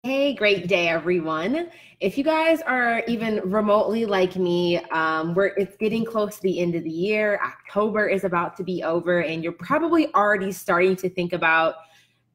Hey, great day, everyone. If you guys are even remotely like me, it's getting close to the end of the year. October is about to be over, and you're probably already starting to think about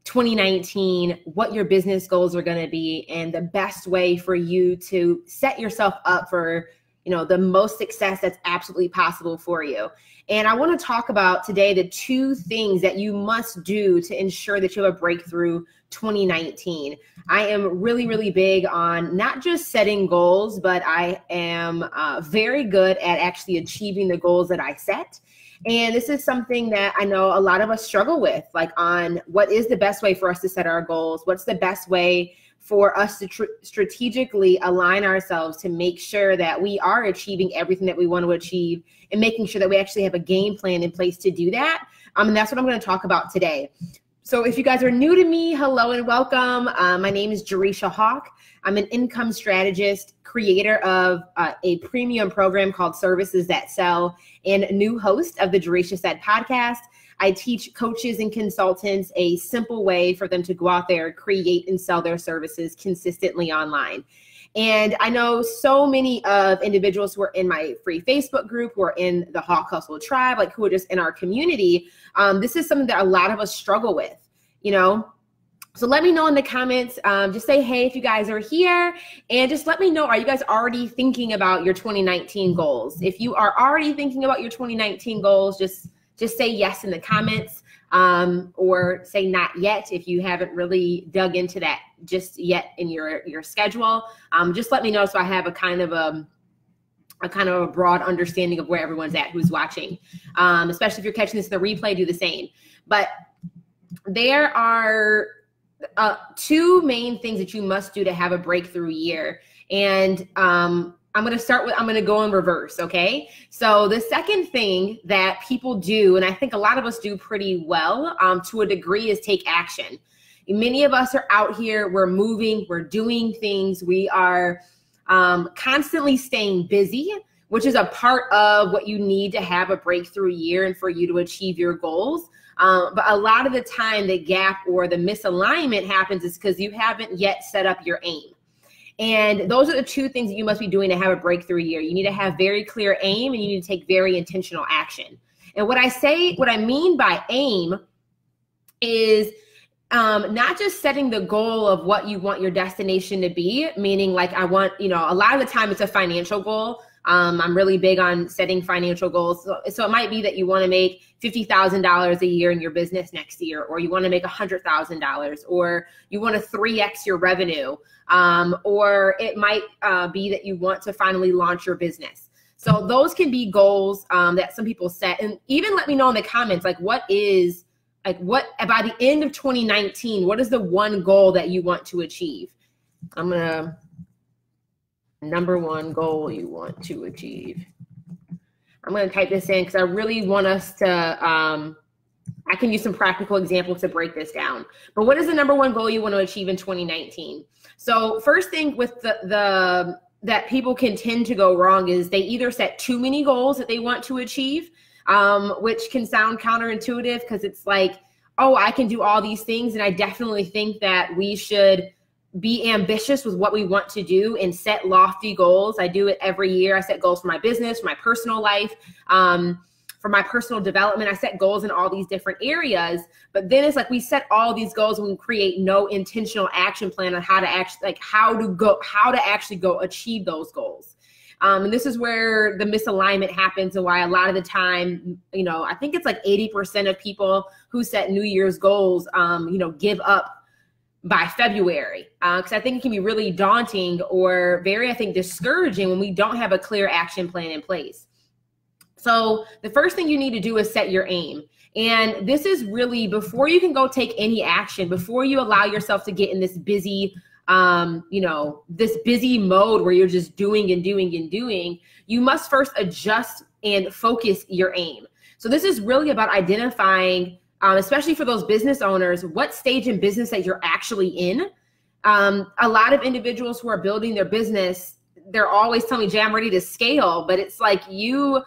2019, what your business goals are going to be, and the best way for you to set yourself up for, the most success that's absolutely possible for you. And I want to talk about today the two things that you must do to ensure that you have a breakthrough 2019. I am really, really big on not just setting goals, but I am very good at actually achieving the goals that I set. And this is something that I know a lot of us struggle with, like on what is the best way for us to set our goals? What's the best way for us to strategically align ourselves to make sure that we are achieving everything that we want to achieve and making sure that we actually have a game plan in place to do that. And that's what I'm going to talk about today. So if you guys are new to me, hello and welcome. My name is Jerisha Hawk. I'm an income strategist, creator of a premium program called Services That Sell, and new host of the Jerisha Said podcast. I teach coaches and consultants a simple way for them to go out there, create and sell their services consistently online. And I know so many of individuals who are in my free Facebook group, who are in the Hawk Hustle tribe, like who are just in our community. This is something that a lot of us struggle with, So let me know in the comments, just say, hey, if you guys are here, and just let me know, are you guys already thinking about your 2019 goals? If you are already thinking about your 2019 goals, just say yes in the comments, or say not yet if you haven't really dug into that just yet in your schedule. Just let me know so I have a kind of a broad understanding of where everyone's at who's watching. Especially if you're catching this in the replay, do the same. But there are two main things that you must do to have a breakthrough year. And I'm going to go in reverse. Okay. So the second thing that people do, and I think a lot of us do pretty well to a degree, is take action. Many of us are out here, we're moving, we're doing things. We are constantly staying busy, which is a part of what you need to have a breakthrough year and for you to achieve your goals. But a lot of the time the gap or the misalignment happens is because you haven't yet set up your aim. And those are the two things that you must be doing to have a breakthrough year. You need to have very clear aim, and you need to take very intentional action. And what I mean by aim is not just setting the goal of what you want your destination to be, meaning like I want, a lot of the time it's a financial goal. I'm really big on setting financial goals. So it might be that you want to make $50,000 a year in your business next year, or you want to make $100,000, or you want to 3x your revenue. Or it might be that you want to finally launch your business. So those can be goals that some people set. And even let me know in the comments, what by the end of 2019, what is the one goal that you want to achieve? Number one goal you want to achieve. I'm going to type this in because I really want us to, I can use some practical examples to break this down. But what is the number one goal you want to achieve in 2019? So first thing with that people can tend to go wrong is they either set too many goals that they want to achieve, which can sound counterintuitive because it's like, oh, I can do all these things. And I definitely think that we should be ambitious with what we want to do and set lofty goals. I do it every year. I set goals for my business, for my personal life, for my personal development. I set goals in all these different areas, but then it's like we set all these goals and we create no intentional action plan on how to actually go achieve those goals. And this is where the misalignment happens, and why a lot of the time, I think it's like 80% of people who set New Year's goals, give up by February, because I think it can be really daunting or very, I think, discouraging when we don't have a clear action plan in place. So the first thing you need to do is set your aim. And this is really before you can go take any action, before you allow yourself to get in this busy, this busy mode where you're just doing and doing and doing, you must first adjust and focus your aim. So this is really about identifying, especially for those business owners, what stage in business that you're actually in. A lot of individuals who are building their business, they're always telling me, Jay, I'm ready to scale, but it's like you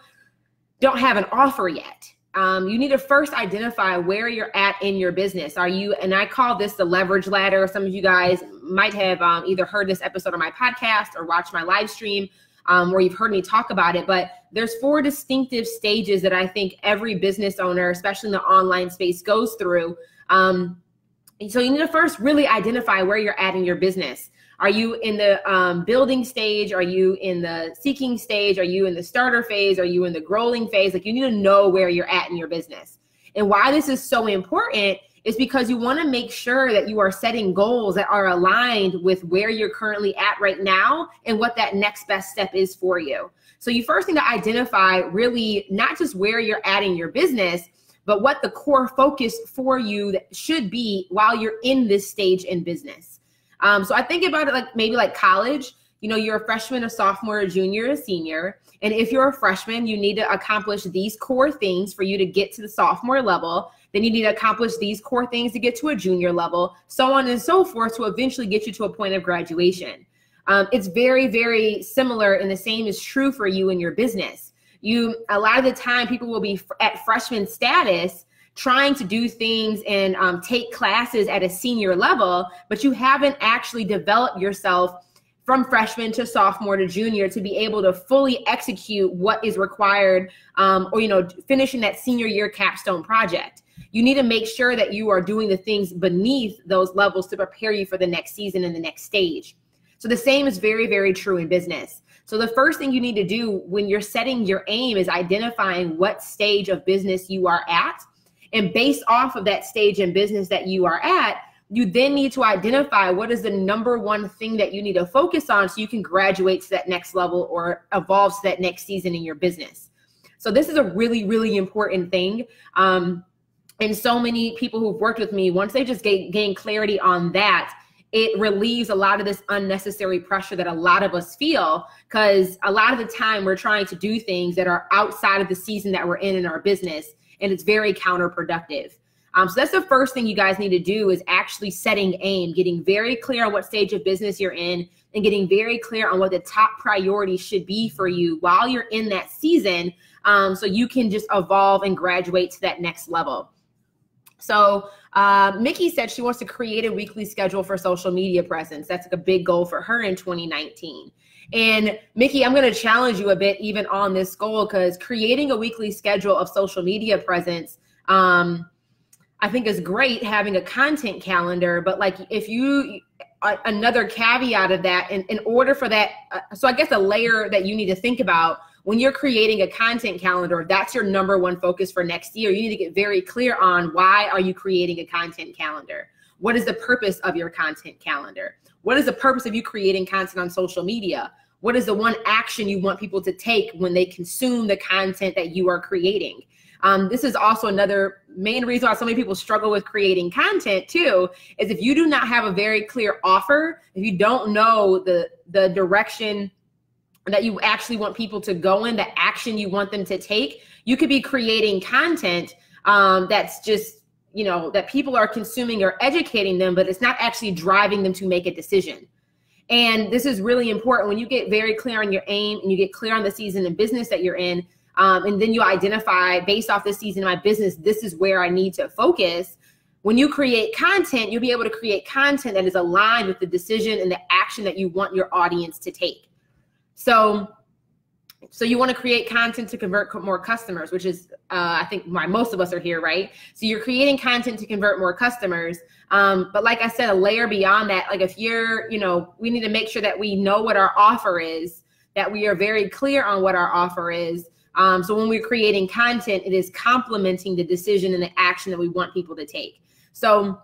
don't have an offer yet. you need to first identify where you're at in your business. Are you, and I call this the leverage ladder. Some of you guys might have either heard this episode on my podcast or watched my live stream, where you've heard me talk about it. But there's 4 distinctive stages that I think every business owner, especially in the online space, goes through. So you need to first really identify where you're at in your business. Are you in the building stage? Are you in the seeking stage? Are you in the starter phase? Are you in the growing phase? Like, you need to know where you're at in your business. And why this is so important is because you want to make sure that you are setting goals that are aligned with where you're currently at right now and what that next best step is for you. So you first need to identify really not just where you're at in your business, but what the core focus for you that should be while you're in this stage in business. So I think about it like maybe like college. You know, you're a freshman, a sophomore, a junior, a senior. And if you're a freshman, you need to accomplish these core things for you to get to the sophomore level. Then you need to accomplish these core things to get to a junior level, so on and so forth, to eventually get you to a point of graduation. It's very, very similar, and the same is true for you in your business. A lot of the time, people will be at freshman status trying to do things and take classes at a senior level, but you haven't actually developed yourself from freshman to sophomore to junior to be able to fully execute what is required, or, you know, finishing that senior year capstone project. You need to make sure that you are doing the things beneath those levels to prepare you for the next season and the next stage. So the same is very, very true in business. So the first thing you need to do when you're setting your aim is identifying what stage of business you are at. And based off of that stage in business that you are at, you then need to identify what is the number one thing that you need to focus on so you can graduate to that next level or evolve to that next season in your business. So this is a really, really important thing. And so many people who've worked with me, once they just gain clarity on that, it relieves a lot of this unnecessary pressure that a lot of us feel, because a lot of the time we're trying to do things that are outside of the season that we're in our business. And it's very counterproductive. So that's the first thing you guys need to do, is actually setting aim, getting very clear on what stage of business you're in, and getting very clear on what the top priority should be for you while you're in that season, so you can just evolve and graduate to that next level. So Mickey said she wants to create a weekly schedule for social media presence. That's like a big goal for her in 2019. And Mickey, I'm going to challenge you a bit even on this goal, because creating a weekly schedule of social media presence, I think is great, having a content calendar. But like, if you, another caveat of that, in order for that, so I guess a layer that you need to think about when you're creating a content calendar, that's your number one focus for next year. You need to get very clear on, why are you creating a content calendar? What is the purpose of your content calendar? What is the purpose of you creating content on social media? What is the one action you want people to take when they consume the content that you are creating? This is also another main reason why so many people struggle with creating content too, is if you do not have a very clear offer, if you don't know the direction that you actually want people to go in, the action you want them to take, you could be creating content that's just, you know, that people are consuming or educating them, but it's not actually driving them to make a decision. And this is really important. When you get very clear on your aim and you get clear on the season and business that you're in, and then you identify, based off this season of my business, this is where I need to focus. When you create content, you'll be able to create content that is aligned with the decision and the action that you want your audience to take. So you want to create content to convert more customers, which is, I think, why most of us are here, right? So you're creating content to convert more customers. But like I said, a layer beyond that, like if you're, you know, we need to make sure that we know what our offer is, that we are very clear on what our offer is. So when we're creating content, it is complementing the decision and the action that we want people to take. So,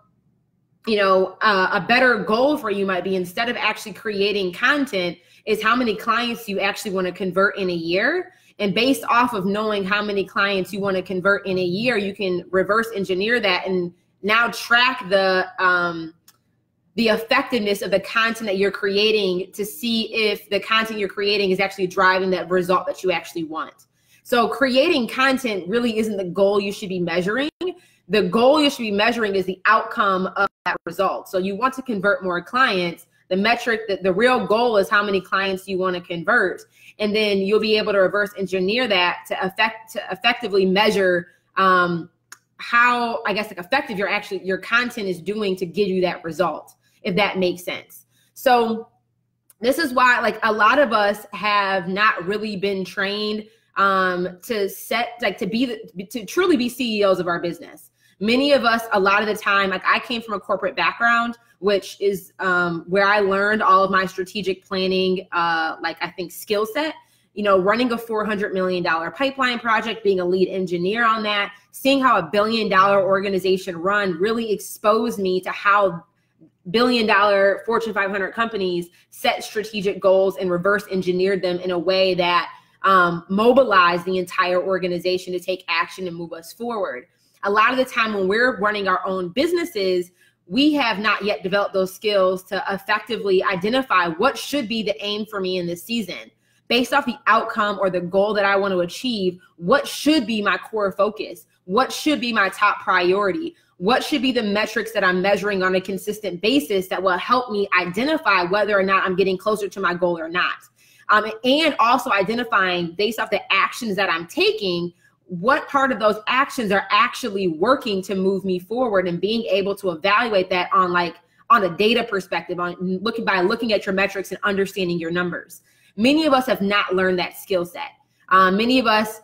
you know, a better goal for you might be, instead of actually creating content, is how many clients you actually want to convert in a year. And based off of knowing how many clients you want to convert in a year, you can reverse engineer that and now track the effectiveness of the content that you're creating to see if the content you're creating is actually driving that result that you actually want. So creating content really isn't the goal you should be measuring. The goal you should be measuring is the outcome of that result. So you want to convert more clients. The metric, the real goal is how many clients you want to convert. And then you'll be able to reverse engineer that to effectively measure how, I guess, like effective your content is doing to give you that result, if that makes sense. So this is why, like, a lot of us have not really been trained to truly be CEOs of our business. Many of us, a lot of the time, like, I came from a corporate background, which is where I learned all of my strategic planning, skill set. You know, running a $400 million pipeline project, being a lead engineer on that, seeing how a $1 billion organization run really exposed me to how billion-dollar Fortune 500 companies set strategic goals and reverse engineered them in a way that mobilized the entire organization to take action and move us forward. A lot of the time when we're running our own businesses, we have not yet developed those skills to effectively identify what should be the aim for me in this season. Based off the outcome or the goal that I want to achieve, what should be my core focus? What should be my top priority? What should be the metrics that I'm measuring on a consistent basis that will help me identify whether or not I'm getting closer to my goal or not? And also identifying, based off the actions that I'm taking, what part of those actions are actually working to move me forward, and being able to evaluate that on a data perspective, by looking at your metrics and understanding your numbers. Many of us have not learned that skill set. Many of us,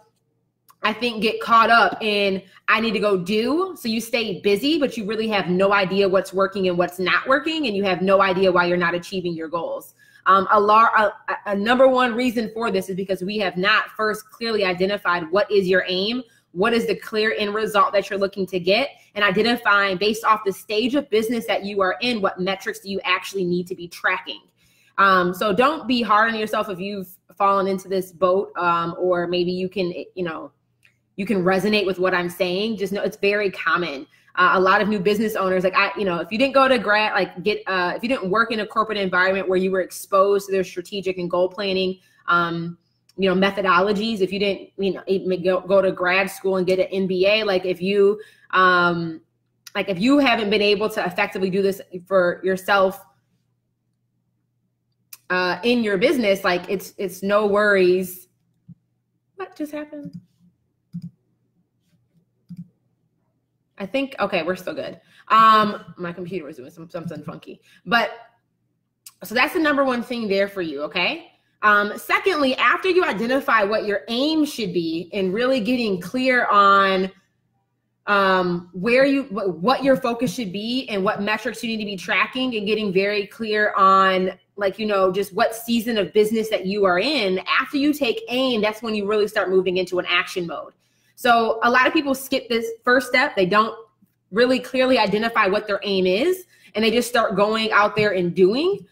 I think, get caught up in, I need to go do. So you stay busy, but you really have no idea what's working and what's not working. And you have no idea why you're not achieving your goals. A number one reason for this is because we have not first clearly identified what is your aim, what is the clear end result that you're looking to get, and identifying, based off the stage of business that you are in, what metrics do you actually need to be tracking. So don't be hard on yourself if you've fallen into this boat, or maybe you can resonate with what I'm saying. Just know it's very common. A lot of new business owners, if you didn't go to if you didn't work in a corporate environment where you were exposed to their strategic and goal planning, methodologies, if you didn't, even go to grad school and get an MBA, if you haven't been able to effectively do this for yourself, in your business, it's no worries. What just happened? I think, okay, we're still good. My computer was doing something funky, but so that's the number one thing there for you. Okay. Secondly, after you identify what your aim should be and really getting clear on what your focus should be and what metrics you need to be tracking, and getting very clear on just what season of business that you are in, after you take aim, that's when you really start moving into an action mode. So a lot of people skip this first step. They don't really clearly identify what their aim is, and they just start going out there and doing,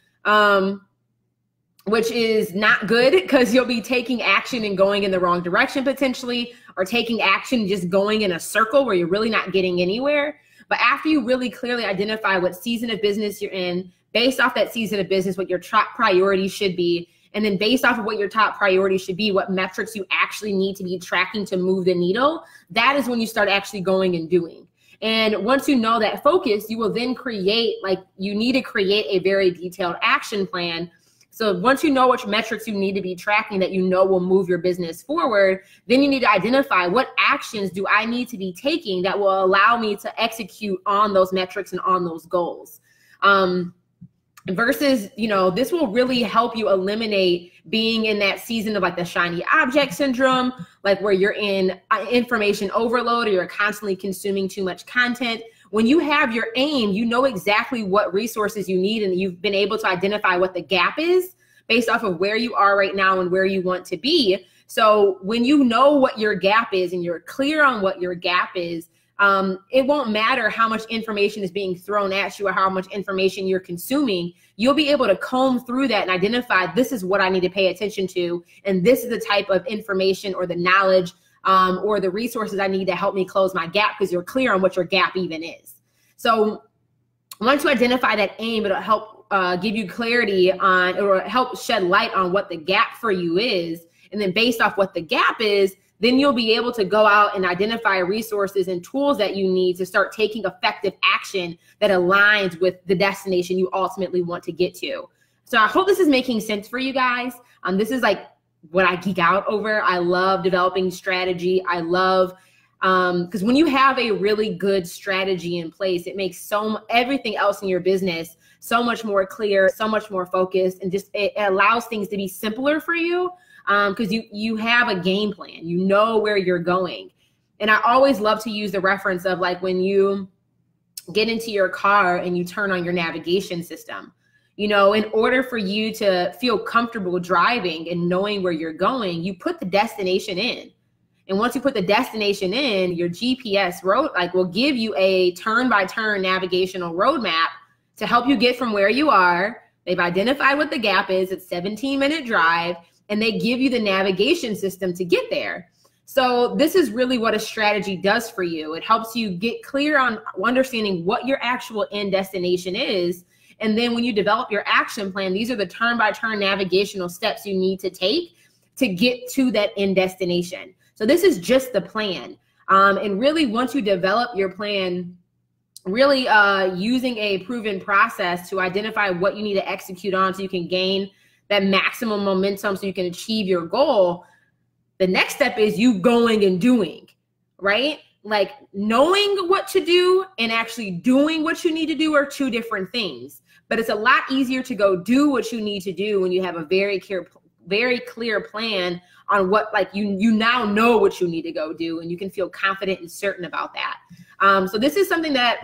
which is not good, because you'll be taking action and going in the wrong direction potentially, or taking action just going in a circle where you're really not getting anywhere. But after you really clearly identify what season of business you're in, based off that season of business, what your top priorities should be, and then based off of what your top priorities should be, what metrics you actually need to be tracking to move the needle, that is when you start actually going and doing. And once you know that focus, you will then you need to create a very detailed action plan. So once you know which metrics you need to be tracking that will move your business forward, then you need to identify, what actions do I need to be taking that will allow me to execute on those metrics and on those goals. Versus, this will really help you eliminate being in that season of the shiny object syndrome, where you're in information overload, or you're constantly consuming too much content. When you have your aim, you know exactly what resources you need, and you've been able to identify what the gap is based off of where you are right now and where you want to be. So when you know what your gap is and you're clear on what your gap is, it won't matter how much information is being thrown at you or how much information you're consuming. You'll be able to comb through that and identify, this is what I need to pay attention to, and this is the type of information or the knowledge or the resources I need to help me close my gap, because you're clear on what your gap even is. So once you identify that aim, it'll help give you clarity on, or help shed light on what the gap for you is. And then based off what the gap is, then you'll be able to go out and identify resources and tools that you need to start taking effective action that aligns with the destination you ultimately want to get to. So I hope this is making sense for you guys. This is what I geek out over. I love developing strategy. I love Because when you have a really good strategy in place, it makes everything else in your business so much more clear, so much more focused, and just it allows things to be simpler for you because you have a game plan. You know where you're going. And I always love to use the reference of like when you get into your car and you turn on your navigation system. You know, in order for you to feel comfortable driving and knowing where you're going, you put the destination in. And once you put the destination in, your GPS road will give you a turn-by-turn navigational roadmap to help you get from where you are. They've identified what the gap is. It's 17-minute drive, and they give you the navigation system to get there. So this is really what a strategy does for you. It helps you get clear on understanding what your actual end destination is. And then when you develop your action plan, these are the turn-by-turn navigational steps you need to take to get to that end destination. So this is just the plan. And really, once you develop your plan, really using a proven process to identify what you need to execute on so you can gain that maximum momentum so you can achieve your goal, the next step is you going and doing, right? Like knowing what to do and actually doing what you need to do are two different things. But it's a lot easier to go do what you need to do when you have a very clear plan on what, like you now know what you need to go do, and you can feel confident and certain about that. So this is something that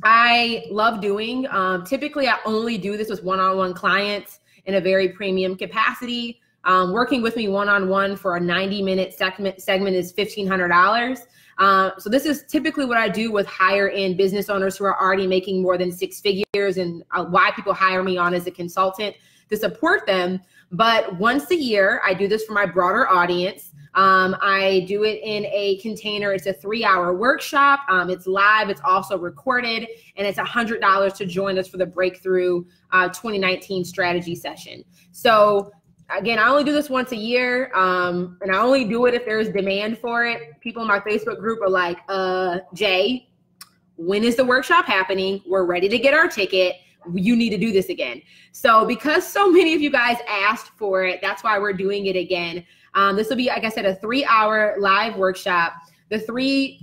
I love doing. Typically, I only do this with one-on-one clients in a very premium capacity. Working with me one-on-one for a 90-minute segment is $1,500. So this is typically what I do with higher end business owners who are already making more than 6 figures, and why people hire me on as a consultant to support them. But once a year, I do this for my broader audience. I do it in a container. It's a 3-hour workshop. It's live. It's also recorded, and it's $100 to join us for the Breakthrough 2019 strategy session. So again, I only do this once a year, and I only do it if there's demand for it. People in my Facebook group are like, Jay, when is the workshop happening? We're ready to get our ticket. You need to do this again. So because so many of you guys asked for it, that's why we're doing it again. This will be, like I said, a 3-hour live workshop. The 3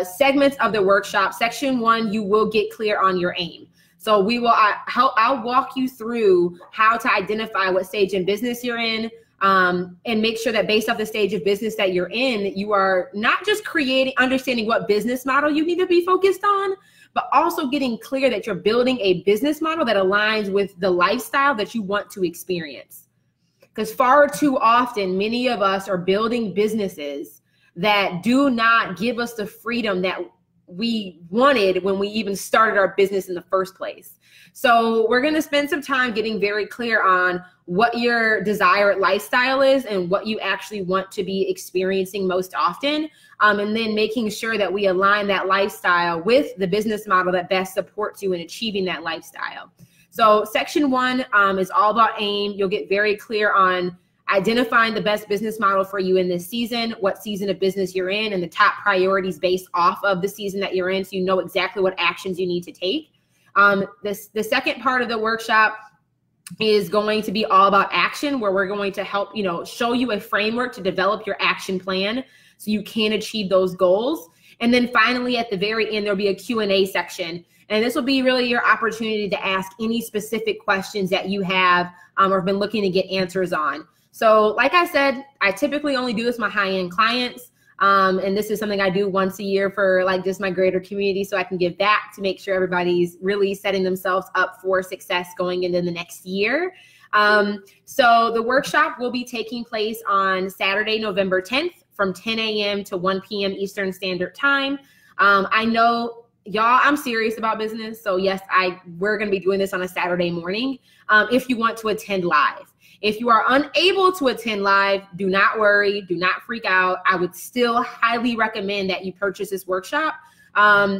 segments of the workshop, section 1, you will get clear on your aim. So we will, I'll walk you through how to identify what stage in business you're in, and make sure that based off the stage of business that you're in, you are not just understanding what business model you need to be focused on, but also getting clear that you're building a business model that aligns with the lifestyle that you want to experience. Because far too often, many of us are building businesses that do not give us the freedom that we wanted when we even started our business in the first place. So we're going to spend some time getting very clear on what your desired lifestyle is and what you actually want to be experiencing most often. And then making sure that we align that lifestyle with the business model that best supports you in achieving that lifestyle. So section 1 is all about aim. You'll get very clear on identifying the best business model for you in this season, what season of business you're in, and the top priorities based off of the season that you're in, so you know exactly what actions you need to take. The second part of the workshop is going to be all about action, where we're going to help, show you a framework to develop your action plan so you can achieve those goals. And then finally, at the very end, there'll be a Q&A section. And this will be really your opportunity to ask any specific questions that you have or have been looking to get answers on. So like I said, I typically only do this with my high-end clients. And this is something I do once a year for just my greater community, so I can give back to make sure everybody's really setting themselves up for success going into the next year. So the workshop will be taking place on Saturday, November 10th from 10 a.m. to 1 p.m. Eastern Standard Time. I know, y'all, I'm serious about business. So yes, we're going to be doing this on a Saturday morning if you want to attend live. If you are unable to attend live, do not worry, do not freak out. I would still highly recommend that you purchase this workshop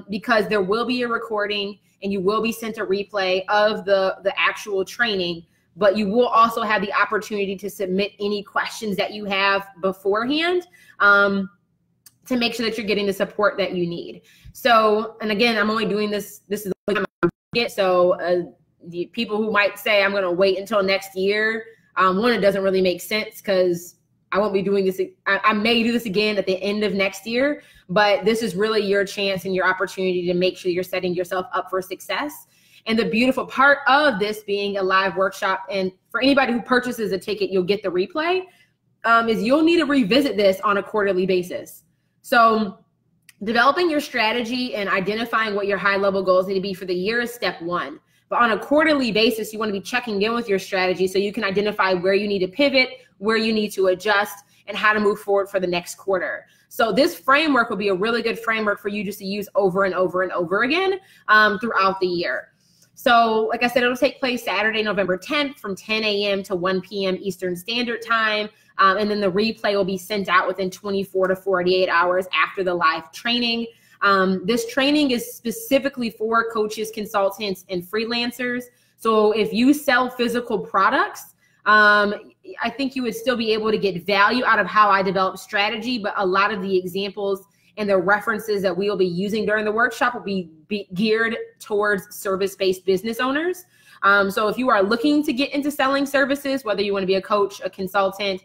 because there will be a recording and you will be sent a replay of the actual training, but you will also have the opportunity to submit any questions that you have beforehand to make sure that you're getting the support that you need. So, and again, I'm only doing this is the only time I'm doing it. So the people who might say I'm going to wait until next year, one, it doesn't really make sense because I won't be doing this. I may do this again at the end of next year, but this is really your chance and your opportunity to make sure you're setting yourself up for success. And the beautiful part of this being a live workshop, and for anybody who purchases a ticket, you'll get the replay, is you'll need to revisit this on a quarterly basis. So developing your strategy and identifying what your high-level goals need to be for the year is step one. But on a quarterly basis, you want to be checking in with your strategy so you can identify where you need to pivot, where you need to adjust, and how to move forward for the next quarter. So this framework will be a really good framework for you just to use over and over and over again throughout the year. So like I said, it'll take place Saturday, November 10th from 10 a.m. to 1 p.m. Eastern Standard Time. And then the replay will be sent out within 24 to 48 hours after the live training. This training is specifically for coaches, consultants, and freelancers. So if you sell physical products, I think you would still be able to get value out of how I develop strategy, but a lot of the examples and the references that we will be using during the workshop will be geared towards service-based business owners. So if you are looking to get into selling services, whether you want to be a coach, a consultant,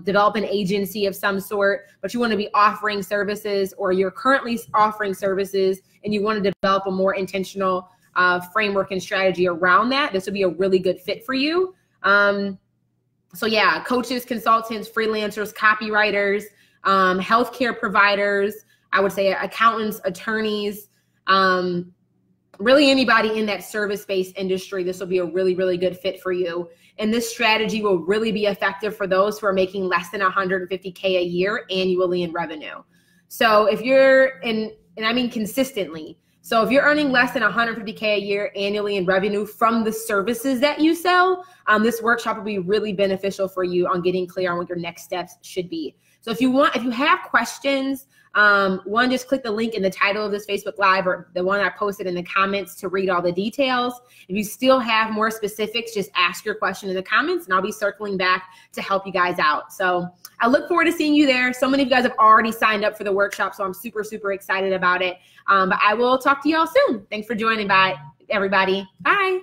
develop an agency of some sort, but you want to be offering services, or you're currently offering services and you want to develop a more intentional framework and strategy around that, this would be a really good fit for you. So yeah, coaches, consultants, freelancers, copywriters, healthcare providers, I would say accountants, attorneys, really anybody in that service-based industry, this will be a really, really good fit for you. And this strategy will really be effective for those who are making less than $150K a year annually in revenue. So if you're and I mean consistently, so if you're earning less than $150K a year annually in revenue from the services that you sell, this workshop will be really beneficial for you on getting clear on what your next steps should be. So if you have questions, one, just click the link in the title of this Facebook Live or the one I posted in the comments to read all the details. If you still have more specifics, just ask your question in the comments and I'll be circling back to help you guys out. So I look forward to seeing you there. So many of you guys have already signed up for the workshop, so I'm super, super excited about it. But I will talk to you all soon. Thanks for joining. Bye, everybody. Bye.